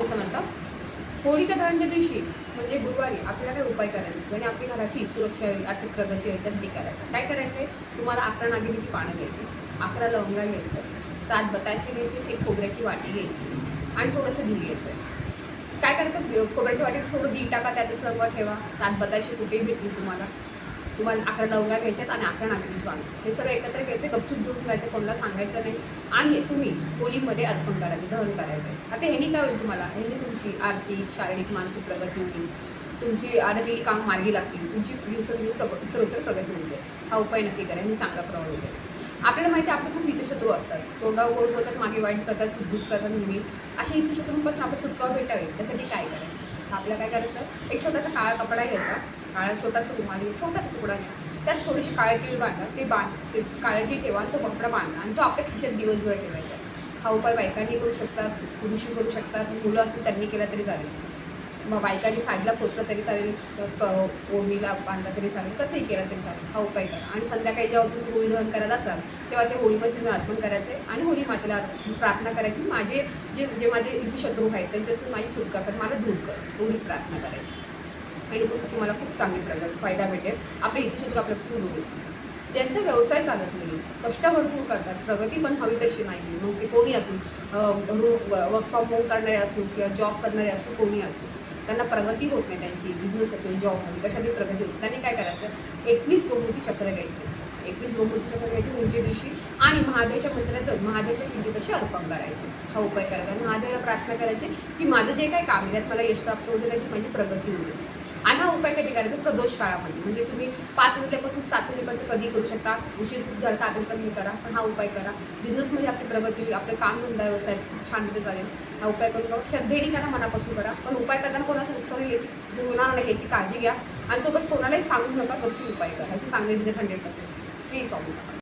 असं म्हणतात. होळीच्या दहनच्या दिवशी म्हणजे गुरुवारी आपल्याला काही उपाय करायचे आणि आपली घराची सुरक्षा होईल, आर्थिक प्रगती होईल, त्यासाठी करायचं. काय करायचं आहे? तुम्हाला 11 नागिनीची पानं घ्यायची, 11 लवंगा घ्यायच्या, 7 बताशे घ्यायचे, 1 खोबऱ्याची वाटी घ्यायची आणि थोडंसं घी घ्यायचं. काय करायचं? खोबऱ्याच्या वाटीत थोडं घी टाका, त्यातच रंग ठेवा. 7 बताशे कुठेही भेटतील तुम्हाला. 11 लवंगा घ्यायच्यात आणि 11 नागरीची वाण, हे सगळं एकत्र घ्यायचं, गपचूप घेऊन घ्यायचं, कोणाला सांगायचं नाही. आणि हे तुम्ही होळीमध्ये अर्पण करायचं, दहन करायचं. आता ह्यानी काय होईल? तुम्हाला ह्यानी तुमची आर्थिक, शारीरिक, मानसिक प्रगती होईल, तुमची अडकलेली काम मार्गी लागतील, तुमची दिवसेंदिवस उत्तरोत्तर प्रगती होईल. हा उपाय नक्की करा, ह्यानी चांगला प्रभाव होईल. आपल्याला माहिती आहे आपले खूप हितशत्रू असतात, तोंडावर गोड बोलतात, मागे वाईट करतात, कुजबूज करतात नेहमी. अशा हितशत्रूंपासून आपण सुटकावा भेटावे त्यासाठी काय करायचं? आपल्याला काय करायचं? एक छोटासा काळा कपडा घ्यायचा, काळा छोटासा रुमाल, छोटासा तुकडा घ्या, त्यात थोडीशी काळे तीळ बांधा, ते काळे तीळ ठेवा आणि तो कपडा बांधा आणि तो आपल्या खिशात दिवसभर ठेवायचा. हा उपाय बायकांनी करू शकतात, पुरुषही करू शकतात, मुलं असेल त्यांनी केला तरी चालेल. मग बायकांनी साडीला खोचलं तरी चालेल, ओढणीला बांधला तरी चालेल, कसंही केलं तरी चालेल. हा उपाय करा आणि संध्याकाळी जेव्हा तुम्ही होळी दहन करत असाल तेव्हा ते होळीमध्ये तुम्ही अर्पण करायचे आणि होळी मातेला प्रार्थना करायची, माझे जे माझे हितशत्रू आहेत त्यांच्यापासून माझी सुटका कर, मला दूर कर, एवढीच प्रार्थना करायची आणि तुम्हाला खूप चांगली फायदा भेटेल. आपले हितशत्रू आपल्यापासून दूर होतील. ज्यांचा व्यवसाय चालत नाही, कष्ट भरपूर करतात, प्रगती पण हवी तशी नाही, मग ते कोणी असू, वर्क फ्रॉम होम करणारे असू किंवा जॉब करणारे असू, कोणी असू, त्यांना प्रगती होत नाही, त्यांची बिझनेस होतो, जॉबमध्ये कशातही प्रगती होते. त्यांनी काय करायचं? 21 गोमूती चक्र घ्यायचे, 21 गोमूती चक्र घ्यायचे होळीच्या दिवशी आणि महादेवाच्या मंदिरात महादेवाच्या पिंडीपाशी अर्पण करायचे. हा उपाय करायचा. महादेवाला प्रार्थना करायची की माझं जे काही काम आहे त्यात मला यश प्राप्त होते, त्याची माझी प्रगती होईल. आणि हा उपाय कधी करायचा? प्रदोष काळामध्ये, म्हणजे तुम्ही 5 वाजल्यापासून 7 वाजेपर्यंत कधी करू शकता, उशीर खूप झाला तर पण हे करा, पण हा उपाय करा. बिझनेसमध्ये आपली प्रगती होईल, आपलं कामधंदा व्यवसाय खूप छान होते चालेल. हा उपाय करून बघा, श्रद्धेने करा, मनापासून करा, पण उपाय करताना कोणाचं नुकसान होईल याची होणार नाही याची काळजी घ्या आणि सोबत कोणालाही सांगू नका, घरची उपाय करा, ह्याची चांगले रिझल्ट 100%. श्री स्वामी समर्थ.